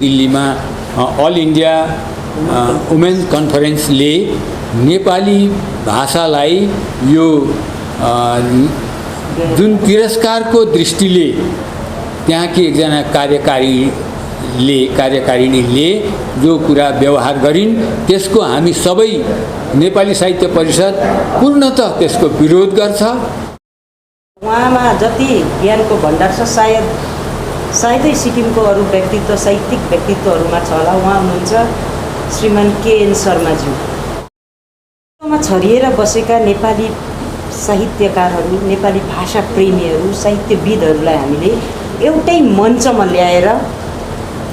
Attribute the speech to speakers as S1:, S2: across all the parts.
S1: दिल्लीमा all India women's कन्फरेन्सले Nepali भाषालाई यो जुन तिरस्कारको दृष्टिले त्यहाँकी एकजना कार्यकारिणीले जो कुरा व्यवहार गरिन् त्यसको हामी सबै नेपाली साहित्य परिषद पूर्णतः त्यसको विरोध गर्छ।
S2: उहाँमा जति ज्ञानको भण्डार छ सायदै सिक्किमको अरू व्यक्तित्व साहित्यिक व्यक्तित्वहरूमा छ होला। उहाँ हुनुहुन्छ श्रीमान केएन शर्माज्यू। छरिएर बसेका नेपाली साहित्यकारहरू, नेपाली भाषा प्रेमीहरू, साहित्यविदहरूलाई हामीले एउटै मञ्चमा ल्याएर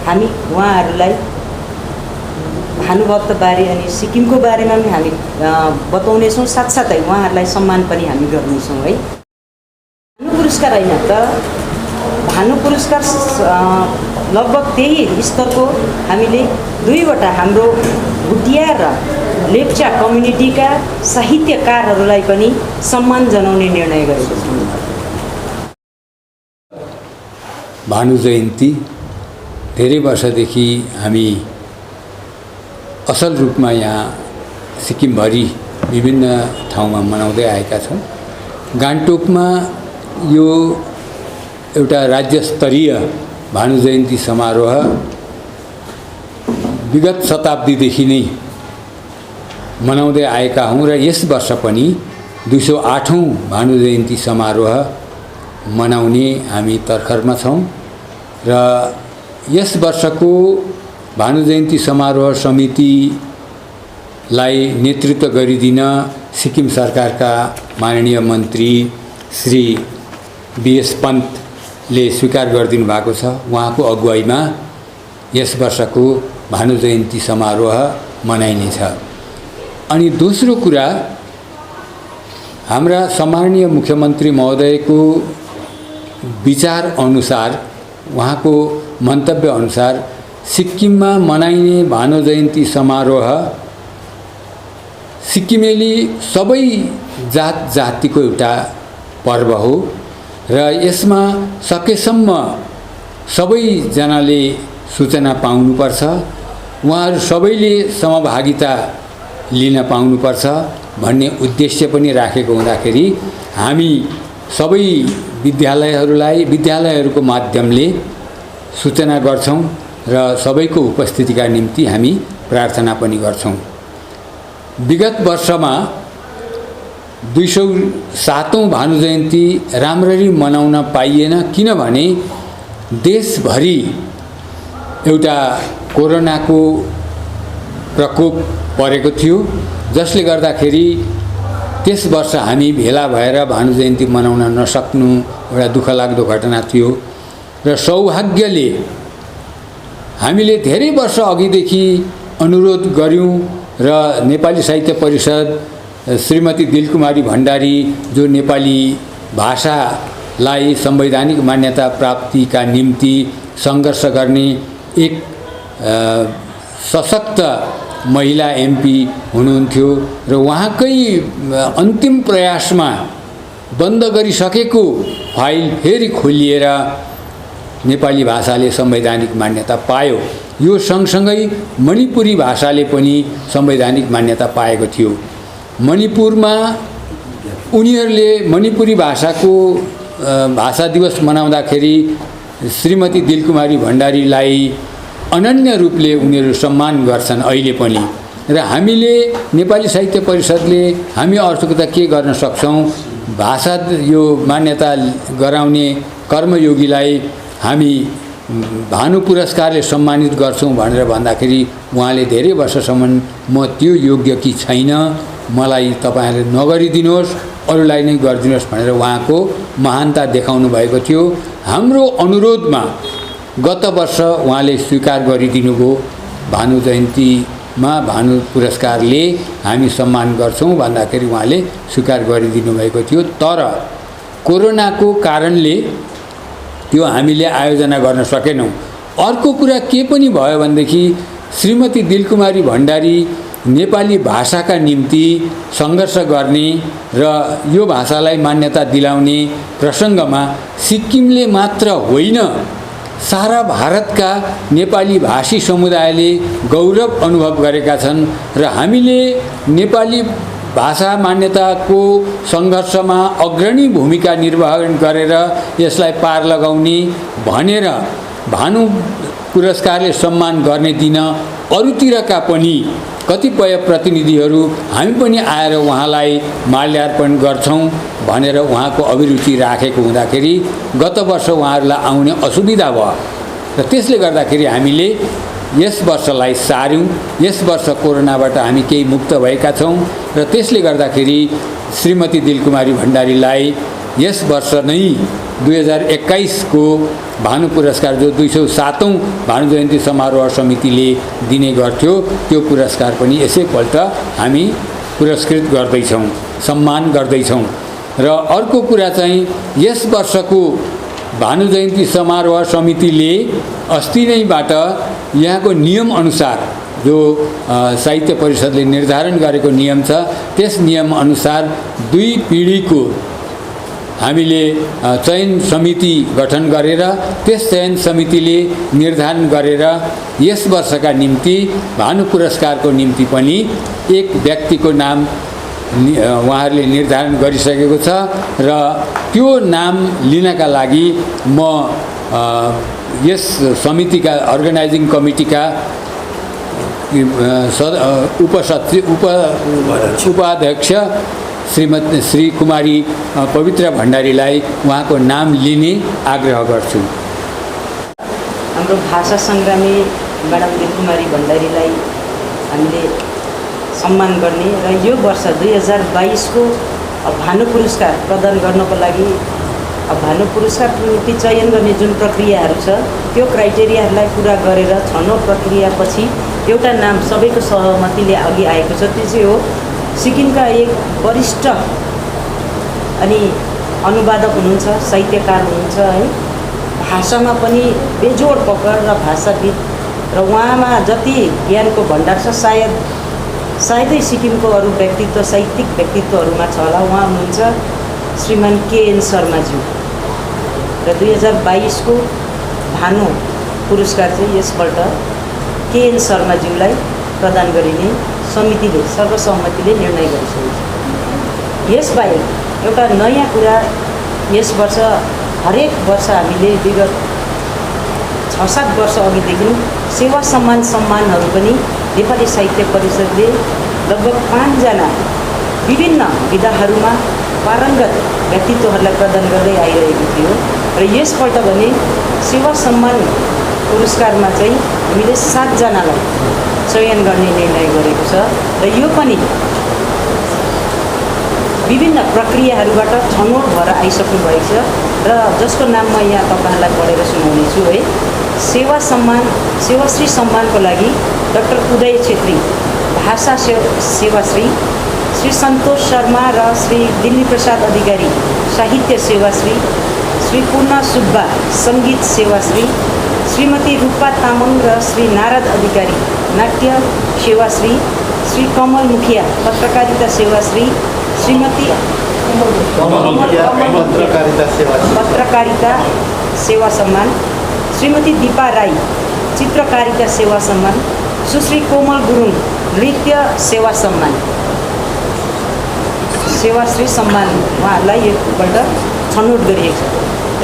S2: हामी उहाँहरूलाई भानुभक्तबारे अनि सिक्किमको बारेमा पनि हामी बताउनेछौँ। साथसाथै उहाँहरूलाई सम्मान पनि हामी गर्नेछौँ है। भानु पुरस्कार होइन त, भानु पुरस्कार लगभग त्यही स्तरको हामीले दुईवटा हाम्रो भुटिया र लेप्चा कम्युनिटीका साहित्यकारहरूलाई पनि सम्मान जनाउने निर्णय गरेको छौँ।
S1: भानु जयन्ती धेरै वर्षदेखि हामी असल रूपमा यहाँ सिक्किमभरि विभिन्न ठाउँमा मनाउँदै आएका छौँ। गान्तोकमा यो एउटा राज्य स्तरीय भानु जयन्ती समारोह विगत शताब्दीदेखि नै मनाउँदै आएका हौँ र यस वर्ष पनि 208औं भानु जयन्ती समारोह मनाउने हामी तर्खरमा छौँ र यस वर्षको भानु जयन्ती समारोह समितिलाई नेतृत्व गरिदिन सिक्किम सरकारका माननीय मन्त्री श्री बीएस पन्तले स्वीकार गरिदिनु भएको छ। उहाँको अगुवाईमा यस वर्षको भानु जयन्ती समारोह मनाइनेछ। अनि दोस्रो कुरा, हाम्रा सम्माननीय मुख्यमन्त्री महोदयको विचार अनुसार, उहाँको मन्तव्य अनुसार सिक्किममा मनाइने भानु जयन्ती समारोह सिक्किमेली सबै जात जातिको एउटा पर्व हो र यसमा सकेसम्म सबैजनाले सूचना पाउनुपर्छ, उहाँहरू सबैले सहभागिता लिन पाउनुपर्छ भन्ने उद्देश्य पनि राखेको हुँदाखेरि हामी सबै विद्यालयहरूको माध्यमले सूचना गर्छौँ र सबैको उपस्थितिका निम्ति हामी प्रार्थना पनि गर्छौँ। विगत वर्षमा 207औं भानु जयन्ती राम्ररी मनाउन पाइएन, किनभने देशभरि एउटा कोरोनाको प्रकोप परेको थियो, जसले गर्दाखेरि त्यस वर्ष हामी भेला भएर भानु जयन्ती मनाउन नसक्नु एउटा दुःखलाग्दो घटना थियो। र सौभाग्यले हामीले धेरै वर्ष अघिदेखि अनुरोध गर्यौं र नेपाली साहित्य परिषद श्रीमती दिलकुमारी भण्डारी, जो नेपाली भाषालाई संवैधानिक मान्यता प्राप्तिका निम्ति सङ्घर्ष गर्ने एक सशक्त महिला एमपी हुनुहुन्थ्यो र उहाँकै अन्तिम प्रयासमा बन्द गरिसकेको फाइल फेरि खोलिएर नेपाली भाषाले संवैधानिक मान्यता पायो। यो सँगसँगै मणिपुरी भाषाले पनि संवैधानिक मान्यता पाएको थियो। मणिपुरमा उनीहरूले मणिपुरी भाषाको भाषा दिवस मनाउँदाखेरि श्रीमती दिलकुमारी भण्डारीलाई अनन्य रूपले उनीहरू सम्मान गर्छन् अहिले पनि। र हामीले नेपाली साहित्य परिषदले हामी अर्को त के गर्न सक्छौँ, भाषा यो मान्यता गराउने कर्मयोगीलाई हामी भानु पुरस्कारले सम्मानित गर्छौँ भनेर भन्दाखेरि उहाँले धेरै वर्षसम्म म त्यो योग्य कि छैन, मलाई तपाईहरुले नगरिदिनुहोस्, अरूलाई नै गरिदिनुहोस् भनेर उहाँको महानता देखाउनु भएको थियो। हाम्रो अनुरोधमा गत वर्ष उहाँले स्वीकार गरिदिनु भयो। भानु जयन्तीमा भानु पुरस्कारले हामी सम्मान गर्छौँ भन्दाखेरि उहाँले स्वीकार गरिदिनु भएको थियो। तर कोरोनाको कारणले त्यो हामीले आयोजना गर्न सकेनौँ। अर्को कुरा के पनि भयो भनेदेखि श्रीमती दिलकुमारी भण्डारी नेपाली भाषाका निम्ति सङ्घर्ष गर्ने र यो भाषालाई मान्यता दिलाउने प्रसङ्गमा सिक्किमले मात्र होइन सारा भारतका नेपाली भाषी समुदायले गौरव अनुभव गरेका छन् र हामीले नेपाली भाषा मान्यताको सङ्घर्षमा अग्रणी भूमिका निर्वहन गरेर यसलाई पार लगाउने भनेर भानु पुरस्कारले सम्मान गर्ने दिन अरूतिरका पनि कतिपय प्रतिनिधिहरू हामी पनि आएर उहाँलाई माल्यार्पण गर्छौँ भनेर उहाँको अभिरुचि राखेको हुँदाखेरि गत वर्ष उहाँहरूलाई आउने असुविधा भयो र त्यसले गर्दाखेरि हामीले यस वर्षलाई सार्यौँ। यस वर्ष कोरोनाबाट हामी केही मुक्त भएका छौँ र त्यसले गर्दाखेरि श्रीमती दिलकुमारी भण्डारीलाई यस वर्ष नै 2021 को भानु पुरस्कार जो 207औं भानु जयन्ती समारोह समितिले दिने गर्थ्यो त्यो पुरस्कार पनि यसैपल्ट हामी पुरस्कृत गर्दैछौँ, सम्मान गर्दैछौँ। र अर्को कुरा चाहिँ यस वर्षको भानु जयन्ती समारोह समितिले अस्ति नैबाट यहाँको नियम अनुसार जो साहित्य परिषदले निर्धारण गरेको नियम छ त्यस नियम अनुसार 2 पिँढीको हामीले चयन समिति गठन गरेर त्यस चयन समितिले निर्धारण गरेर यस वर्षका निम्ति भानु पुरस्कारको निम्ति पनि एक व्यक्तिको नाम उहाँहरूले निर्धारण गरिसकेको छ र त्यो नाम लिनका लागि म यस समितिका अर्गनाइजिङ कमिटीका उपाध्यक्ष श्री कुमारी पवित्र भण्डारीलाई उहाँको नाम लिने आग्रह गर्छु।
S2: हाम्रो भाषा सङ्ग्रामी म्याडम दिलकुमारी भण्डारीलाई हामीले सम्मान गर्ने र यो वर्ष 2022 को भानु पुरस्कार प्रदान गर्नको लागि भानु पुरस्कारको निम्ति चयन गर्ने जुन प्रक्रियाहरू छ त्यो क्राइटेरियाहरूलाई पुरा गरेर छनौट प्रक्रियापछि एउटा नाम सबैको सहमतिले अघि आएको छ। त्यो चाहिँ हो सिक्किमका एक वरिष्ठ अनि अनुवादक हुनुहुन्छ, साहित्यकार हुनुहुन्छ है, भाषामा पनि बेजोड पकड र भाषाविद र उहाँमा जति ज्ञानको भण्डार छ सायदै सिक्किमको अरू व्यक्तित्व साहित्यिक व्यक्तित्वहरूमा छ होला। उहाँ हुनुहुन्छ श्रीमान केएन शर्माज्यू र 2022 को भानु पुरस्कार चाहिँ यसपल्ट केएन शर्माज्यूलाई प्रदान गरिने समितिले सर्वसम्मतिले निर्णय गरिसकेको छ। यसबाहेक एउटा नयाँ कुरा यस वर्ष हरेक वर्ष हामीले विगत 6-7 वर्ष अघिदेखि सेवा सम्मानहरू पनि नेपाली साहित्य परिषदले लगभग 5 जना विभिन्न विधाहरूमा पारङ्गत व्यक्तित्वहरूलाई प्रदान गर्दै आइरहेको थियो र यसपल्ट भने सेवा सम्मान पुरस्कारमा चाहिँ हामीले 7 जनालाई चयन गर्ने निर्णय गरेको छ र यो पनि विभिन्न प्रक्रियाहरूबाट छनौट भएर आइसक्नु भएको छ र जसको नाम म यहाँ तपाईहरुलाई पढेर सुनाउनेछु है। सेवाश्री सम्मानको लागि डाक्टर उदय छेत्री भाषा सेवाश्री, श्री सन्तोष शर्मा र श्री दिल्ली प्रसाद अधिकारी साहित्य सेवाश्री, श्री पूर्ण सुब्बा सङ्गीत सेवाश्री, श्रीमती रूपा तामाङ र श्री नारद अधिकारी नाट्य सेवाश्री, श्री कमल मुखिया पत्रकारिता सेवाश्री, श्रीमती पत्रकारिता सेवा सम्मान, श्रीमती दीपा राई चित्रकारिता सेवा सम्मान, सुश्री कोमल गुरुङ नृत्य सेवा सम्मान, सेवाश्री सम्मान उहाँहरूलाई एकपल्ट छनौट गरिएको छ।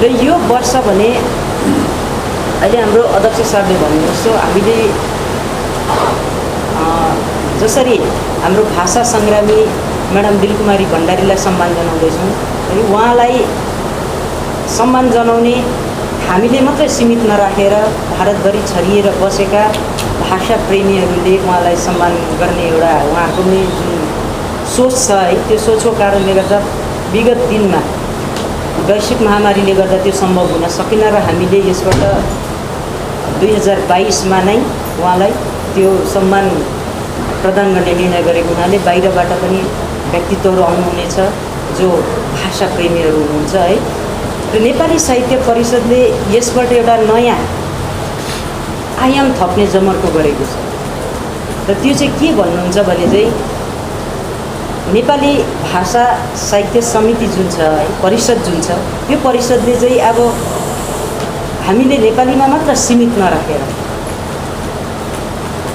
S2: र यो वर्ष भने अहिले हाम्रो अध्यक्ष सरले भन्नुभयो हामीले जसरी हाम्रो भाषा सङ्ग्रामी म्याडम दिलकुमारी भण्डारीलाई सम्मान जनाउँदैछौँ अनि उहाँलाई सम्मान जनाउने हामीले मात्रै सीमित नराखेर भारतभरि छरिएर बसेका भाषा प्रेमीहरूले उहाँलाई सम्मान गर्ने एउटा उहाँको नै जुन सोच छ है त्यो सोचको कारणले गर्दा विगत दिनमा वैश्विक महामारीले गर्दा त्यो सम्भव हुन सकेन र हामीले यसबाट 2022 नै उहाँलाई त्यो सम्मान प्रदान गर्ने निर्णय गरेको हुनाले बाहिरबाट पनि व्यक्तित्वहरू आउनुहुनेछ जो भाषा प्रेमीहरू हुनुहुन्छ है। र नेपाली साहित्य परिषदले यसबाट एउटा नयाँ आयाम थप्ने जमर्को गरेको छ र त्यो चाहिँ के भन्नुहुन्छ भने चाहिँ नेपाली भाषा साहित्य समिति जुन छ है परिषद जुन छ यो परिषदले चाहिँ अब हामीले नेपालीमा मात्र सीमित नराखेर,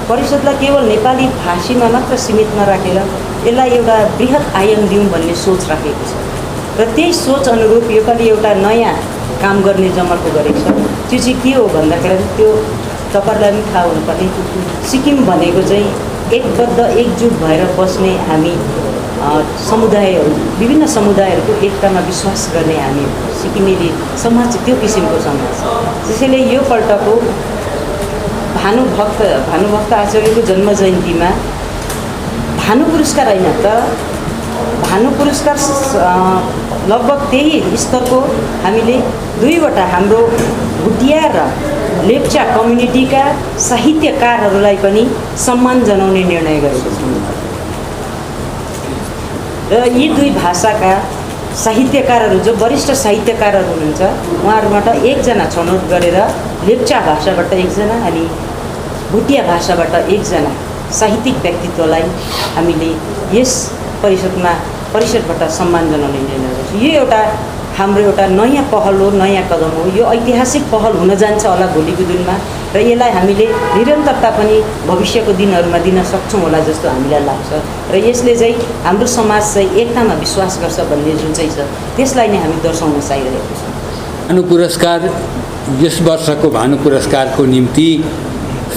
S2: परिषदलाई केवल नेपाली भाषीमा मात्र सीमित नराखेर यसलाई एउटा बृहत आयाम दिउँ भन्ने सोच राखेको छ र त्यही सोच अनुरूप योपालि एउटा नयाँ काम गर्ने जमर्को गरेको छ। त्यो चाहिँ के हो भन्दाखेरि त्यो तपाईँहरूलाई पनि थाहा हुनुपर्ने, सिक्किम भनेको चाहिँ एकबद्ध एकजुट भएर बस्ने हामी समुदायहरू, विभिन्न समुदायहरूको एकतामा विश्वास गर्ने हामी सिक्किमेली समाज त्यो किसिमको समाज। त्यसैले यो पल्टको भानुभक्त आचार्यको जन्म जयन्तीमा भानु पुरस्कार होइन त, भानु पुरस्कार लगभग त्यही स्तरको हामीले दुईवटा हाम्रो भुटिया र लेप्चा कम्युनिटीका साहित्यकारहरूलाई पनि सम्मान जनाउने निर्णय गरेको छौँ र यी दुई भाषाका साहित्यकारहरू जो वरिष्ठ साहित्यकारहरू हुनुहुन्छ उहाँहरूबाट एकजना छनौट गरेर लेप्चा भाषाबाट एकजना अनि भुटिया भाषाबाट एकजना साहित्यिक व्यक्तित्वलाई हामीले यस परिषदबाट सम्मान जनाउने निर्णय गर्छौँ। यो एउटा हाम्रो एउटा नयाँ पहल हो, नयाँ कदम हो। यो ऐतिहासिक पहल हुन जान्छ होला भोलिको दिनमा र यसलाई हामीले निरन्तरता पनि भविष्यको दिनहरूमा दिन सक्छौँ होला जस्तो हामीलाई लाग्छ र यसले चाहिँ हाम्रो समाज चाहिँ एकतामा विश्वास गर्छ भन्ने जुन चाहिँ छ त्यसलाई नै हामी दर्शाउन चाहिरहेको छौँ।
S1: भानु पुरस्कार, यस वर्षको भानु पुरस्कारको निम्ति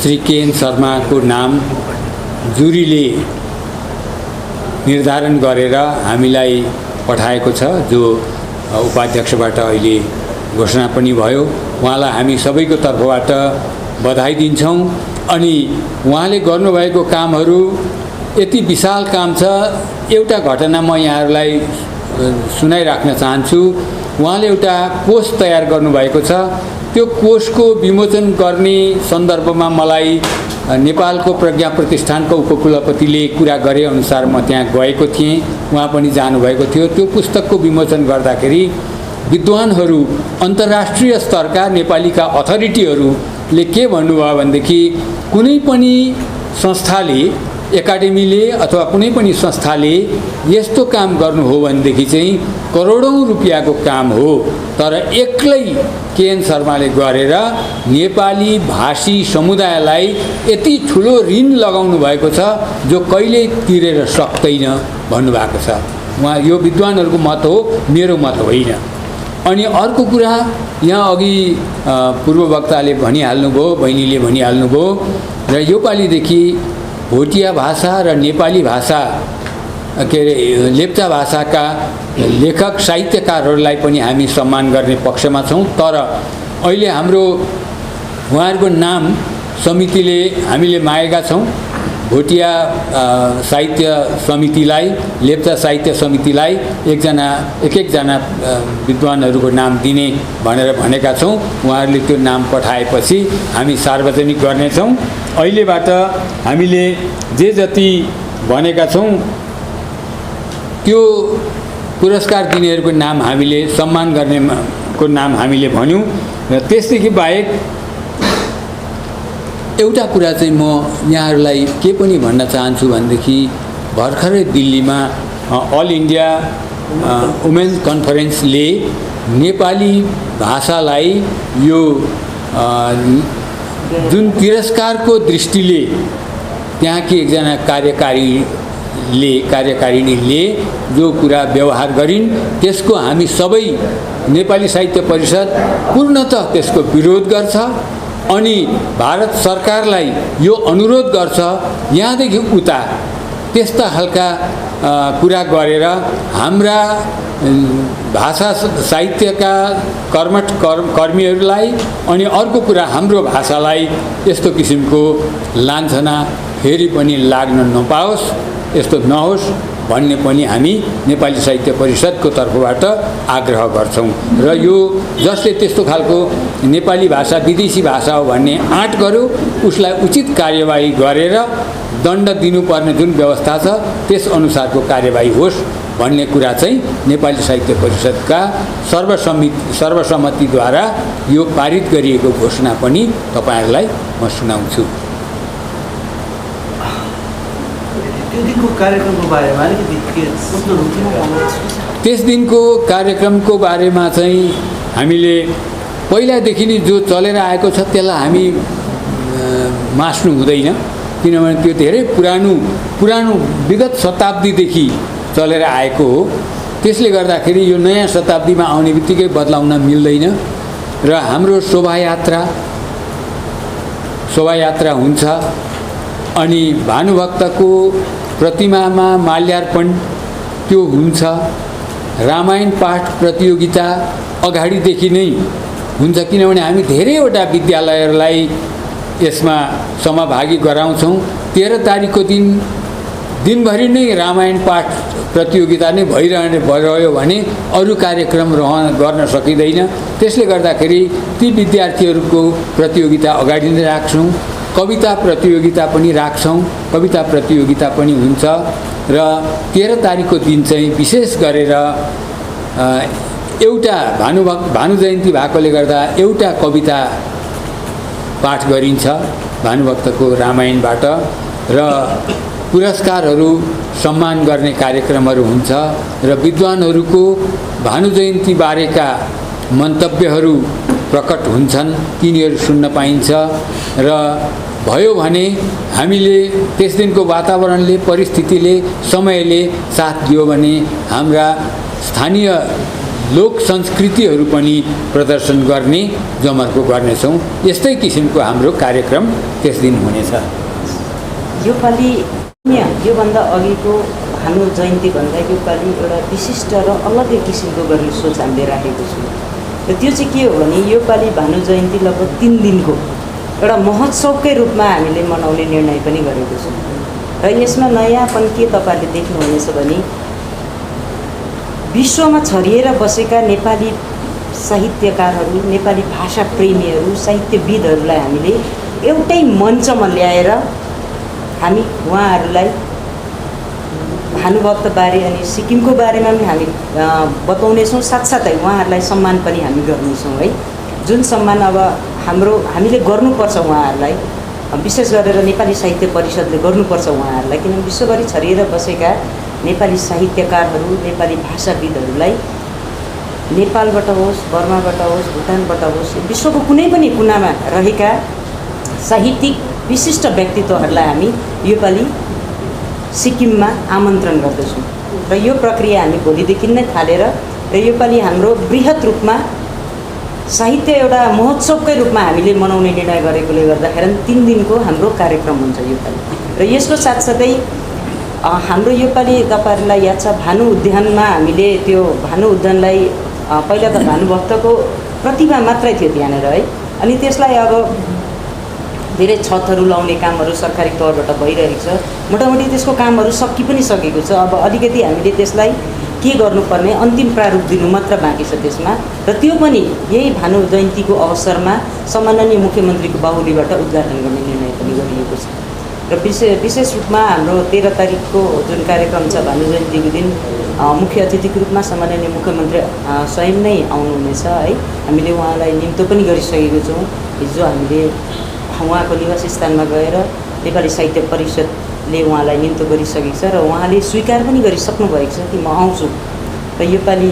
S1: श्री केएन शर्माको नाम जुरीले निर्धारण गरेर हामीलाई पठाएको छ, जो उपाध्यक्षबाट अहिले घोषणा पनि भयो। उहाँलाई हामी सबैको तर्फबाट बधाई दिन्छौँ। अनि उहाँले गर्नुभएको कामहरू यति विशाल काम छ। एउटा घटना म यहाँहरूलाई सुनाइराख्न चाहन्छु। उहाँले एउटा कोष तयार गर्नुभएको छ। त्यो कोषको विमोचन गर्ने सन्दर्भमा मलाई नेपालको प्रज्ञा प्रतिष्ठानको उपकुलपतिले कुरा गरे अनुसार म त्यहाँ गएको थिएँ, उहाँ पनि जानुभएको थियो। त्यो पुस्तकको विमोचन गर्दाखेरि विद्वानहरू, अन्तर्राष्ट्रिय स्तरका नेपालीका अथोरिटीहरूले के भन्नुभयो भनेदेखि कुनै पनि संस्थाले, एकाडेमीले अथवा कुनै पनि संस्थाले यस्तो काम गर्नु हो भनेदेखि चाहिँ करोडौँ रुपियाँको काम हो, तर एक्लै केएन शर्माले गरेर नेपाली भाषी समुदायलाई यति ठुलो ऋण लगाउनु भएको छ जो कहिल्यै तिरेर सक्दैन भन्नुभएको छ। उहाँ यो विद्वानहरूको मत हो, मेरो मत होइन। अनि अर्को कुरा, यहाँ अघि पूर्ववक्ताले भनिहाल्नुभयो, बहिनीले भनिहाल्नुभयो र योपालिदेखि भोटिया भाषा र नेपाली भाषा के अरे लेप्चा भाषाका लेखक साहित्यकारहरूलाई पनि हामी सम्मान गर्ने पक्षमा छौँ। तर अहिले हाम्रो उहाँहरूको नाम समितिले हामीले मागेका छौँ। भोटिया साहित्य समितिलाई, लेप्चा साहित्य समितिलाई एकजना विद्वानहरूको नाम दिने भनेर भनेका छौँ। उहाँहरूले त्यो नाम पठाएपछि हामी सार्वजनिक गर्नेछौँ। अहिलेबाट हामीले जे जति भनेका छौँ त्यो पुरस्कार दिनेहरूको नाम हामीले, सम्मान गर्नेको नाम हामीले भन्यौँ। र त्यसदेखि बाहेक एउटा कुरा चाहिँ म यहाँहरूलाई के पनि भन्न चाहन्छु भनेदेखि भर्खरै दिल्लीमा अल इन्डिया वुमेन्स कन्फरेन्सले नेपाली भाषालाई यो जुन तिरस्कारको दृष्टिले त्यहाँकी एकजना कार्यकारिणीले जो कुरा व्यवहार गरिन् त्यसको हामी सबै नेपाली साहित्य परिषद पूर्णतः त्यसको विरोध गर्छ अनि भारत सरकारलाई यो अनुरोध गर्छ यहाँदेखि उता त्यस्ता खालका कुरा गरेर हाम्रा भाषा साहित्यका कर्मठ कर्मीहरूलाई अनि अर्को कुरा हाम्रो भाषालाई यस्तो किसिमको लाञ्छना फेरि पनि लाग्न नपाओस्, यस्तो नहोस् भन्ने पनि हामी नेपाली साहित्य परिषदको तर्फबाट आग्रह गर्छौँ। र यो जसले त्यस्तो खालको नेपाली भाषा विदेशी भाषा हो भन्ने आँट गर्यो उसलाई उचित कार्यवाही गरेर दण्ड दिनुपर्ने जुन व्यवस्था छ त्यस अनुसारको कार्यवाही होस् भन्ने कुरा चाहिँ नेपाली साहित्य परिषदका सर्वसम्मतिद्वारा यो पारित गरिएको घोषणा पनि तपाईहरुलाई म सुनाउँछु। त्यस दिनको कार्यक्रमको बारेमा चाहिँ हामीले पहिलादेखि नै जो चलेर आएको छ त्यसलाई हामी मास्नु हुँदैन, किनभने त्यो धेरै पुरानो विगत शताब्दीदेखि चलेर आएको हो। त्यसले गर्दाखेरि यो नयाँ शताब्दीमा आउने बित्तिकै बदलाउन मिल्दैन र हाम्रो शोभायात्रा हुन्छ। अनि भानुभक्तको प्रतिमामा माल्यार्पण त्यो हुन्छ। रामायण पाठ प्रतियोगिता अगाडिदेखि नै हुन्छ, किनभने हामी धेरैवटा विद्यालयहरूलाई यसमा सहभागी गराउँछौँ। 13 तारिकको दिन दिनभरि नै रामायण पाठ प्रतियोगिता नै भइरह्यो भने अरू कार्यक्रम गर्न सकिँदैन। त्यसले गर्दाखेरि ती विद्यार्थीहरूको प्रतियोगिता अगाडि नै राख्छौँ। कविता प्रतियोगिता पनि राख्छौँ, कविता प्रतियोगिता पनि हुन्छ। र 13 तारिकको दिन चाहिँ विशेष गरेर एउटा भानु जयन्ती भएकोले गर्दा एउटा कविता पाठ गरिन्छ भानुभक्तको रामायणबाट र पुरस्कारहरू सम्मान गर्ने कार्यक्रमहरू हुन्छ र विद्वानहरूको भानु जयन्ती बारेका मन्तव्यहरू प्रकट हुन्छन्, तिनीहरू सुन्न पाइन्छ। र भयो भने हामीले त्यस दिनको वातावरणले, परिस्थितिले, समयले साथ दियो भने हाम्रा स्थानीय लोक संस्कृतिहरू पनि प्रदर्शन गर्ने जमर्को गर्नेछौँ। यस्तै किसिमको हाम्रो कार्यक्रम त्यस दिन हुनेछ।
S2: योपालि योभन्दा अघिको भानु जयन्तीभन्दा योपालि एउटा विशिष्ट र अलग्गै किसिमको गर्ने सोच हामीले राखेको छौँ। र त्यो चाहिँ के हो भने योपालि भानु जयन्ती लगभग 3 दिनको एउटा महोत्सवकै रूपमा हामीले मनाउने निर्णय पनि गरेको छौँ। र यसमा नयाँपन के तपाईँहरूले देख्नुहुनेछ भने विश्वमा छरिएर बसेका नेपाली साहित्यकारहरू, नेपाली भाषा प्रेमीहरू, साहित्यविदहरूलाई हामीले एउटै मञ्चमा ल्याएर हामी उहाँहरूलाई भानुभक्त बारे अनि सिक्किमको बारेमा पनि हामी बताउनेछौँ। साथसाथै उहाँहरूलाई सम्मान पनि हामी गर्नेछौँ है। जुन सम्मान अब हामीले गर्नुपर्छ उहाँहरूलाई, विशेष गरेर नेपाली साहित्य परिषदले गर्नुपर्छ उहाँहरूलाई, किनभने विश्वभरि छरिएर बसेका नेपाली साहित्यकारहरू, नेपाली भाषाविदहरूलाई नेपालबाट होस्, बर्माबाट होस्, भुटानबाट होस्, विश्वको कुनै पनि कुनामा रहेका साहित्यिक विशिष्ट व्यक्तित्वहरूलाई हामी योपालि सिक्किममा आमन्त्रण गर्दछौँ। र यो प्रक्रिया हामी भोलिदेखि नै थालेर र योपालि हाम्रो बृहत रूपमा साहित्य एउटा महोत्सवकै रूपमा हामीले मनाउने निर्णय गरेकोले गर्दाखेरि 3 दिनको हाम्रो कार्यक्रम हुन्छ योपालि। र यसको साथसाथै हाम्रो योपालि तपाईँहरूलाई याद छ भानु उद्यानमा हामीले त्यो भानु उद्यानलाई पहिला त भानुभक्तको प्रतिमा मात्रै थियो त्यहाँनिर है। अनि त्यसलाई अब धेरै छतहरू लाउने कामहरू सरकारी तौरबाट भइरहेको छ। मोटामोटी त्यसको कामहरू पनि सकेको छ। अब अलिकति हामीले त्यसलाई के गर्नुपर्ने अन्तिम प्रारूप दिनु मात्र बाँकी छ त्यसमा। र त्यो पनि यही भानु जयन्तीको अवसरमा सम्माननीय मुख्यमन्त्रीको बाहुलीबाट उद्घाटन गर्ने निर्णय पनि गरिएको छ। र विशेष रूपमा हाम्रो 13 तारिकको जुन कार्यक्रम छ भानु जयन्तीको दिन मुख्य अतिथिको रूपमा सम्माननीय मुख्यमन्त्री स्वयं नै आउनुहुनेछ है। हामीले उहाँलाई निम्तो पनि गरिसकेको छौँ। हिजो हामीले उहाँको निवास स्थानमा गएर नेपाली साहित्य परिषदले उहाँलाई निम्तो गरिसकेको छ र उहाँले स्वीकार पनि गरिसक्नु भएको छ कि म आउँछु। र योपालि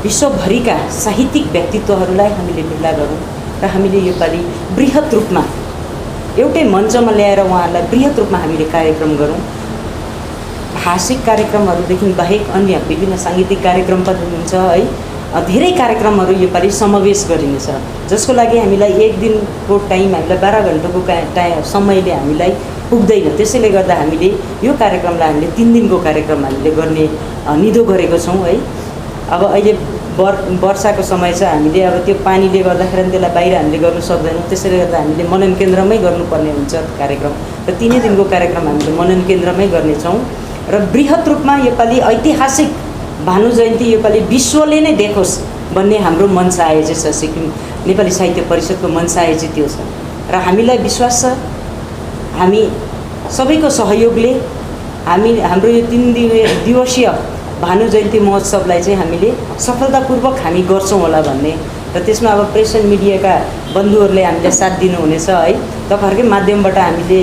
S2: विश्वभरिका साहित्यिक व्यक्तित्वहरूलाई हामीले भेला गरौँ र हामीले योपालि बृहत रूपमा एउटै मञ्चमा ल्याएर उहाँहरूलाई बृहत रूपमा हामीले कार्यक्रम गरौँ। भाषिक कार्यक्रमहरूदेखि बाहेक अन्य विभिन्न साङ्गीतिक कार्यक्रम पनि हुन्छ है। धेरै कार्यक्रमहरू योपालि समावेश गरिनेछ, जसको लागि हामीलाई 1 दिनको टाइम, हामीलाई 12 घन्टाको समयले हामीलाई पुग्दैन। त्यसैले गर्दा हामीले यो कार्यक्रमलाई हामीले 3 दिनको कार्यक्रम हामीले गर्ने निधो गरेको छौँ है। अब अहिले वर्षाको समय छ, हामीले अब त्यो पानीले गर्दाखेरि त्यसलाई बाहिर हामीले गर्नु सक्दैनौँ। त्यसैले गर्दा हामीले मनन केन्द्रमै गर्नुपर्ने हुन्छ कार्यक्रम। र 3 दिनको कार्यक्रम हामीले मनन केन्द्रमै गर्नेछौँ। र बृहत रूपमा योपालि ऐतिहासिक भानु जयन्ती योपालि विश्वले नै देखोस् भन्ने हाम्रो मनसाय चाहिँ छ। सिक्किम नेपाली साहित्य परिषदको मनसाय चाहिँ त्यो छ। र हामीलाई विश्वास छ हामी सबैको सहयोगले हाम्रो यो 3 दिवसीय भानु जयन्ती महोत्सवलाई चाहिँ हामीले सफलतापूर्वक हामी गर्छौँ होला भन्ने। र त्यसमा अब प्रेस एन्ड मिडियाका बन्धुहरूले हामीलाई साथ दिनुहुनेछ है। तपाईँहरूकै माध्यमबाट हामीले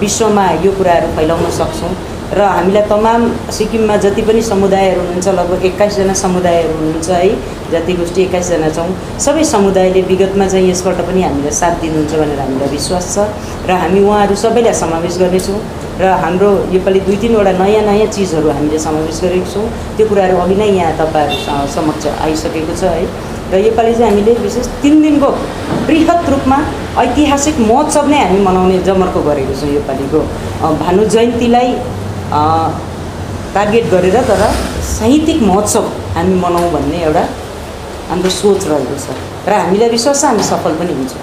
S2: विश्वमा यो कुराहरू फैलाउन सक्छौँ। र र हामीलाई तमाम सिक्किममा जति पनि समुदायहरू हुनुहुन्छ लगभग 21जना समुदायहरू हुनुहुन्छ है, जाति गोष्ठी 21जना छौँ। सबै समुदायले विगतमा चाहिँ यसबाट पनि हामीलाई साथ दिनुहुन्छ भनेर हामीलाई विश्वास छ र हामी उहाँहरू सबैलाई समावेश गर्नेछौँ र हाम्रो योपालि 2-3 वटा नयाँ चिजहरू हामीले समावेश गरेको छौँ। त्यो कुराहरू अघि नै यहाँ तपाईँहरू समक्ष आइसकेको छ है। र योपालि चाहिँ हामीले विशेष 3 दिनको बृहत रूपमा ऐतिहासिक महोत्सव नै हामी मनाउने जमर्को गरेको छौँ। योपालिको भानु जयन्तीलाई टार्गेट गरेर तर साहित्यिक महोत्सव हामी मनाउँ भन्ने एउटा हाम्रो सोच रहेको छ र हामीलाई विश्वास छ हामी सफल पनि हुन्छौँ।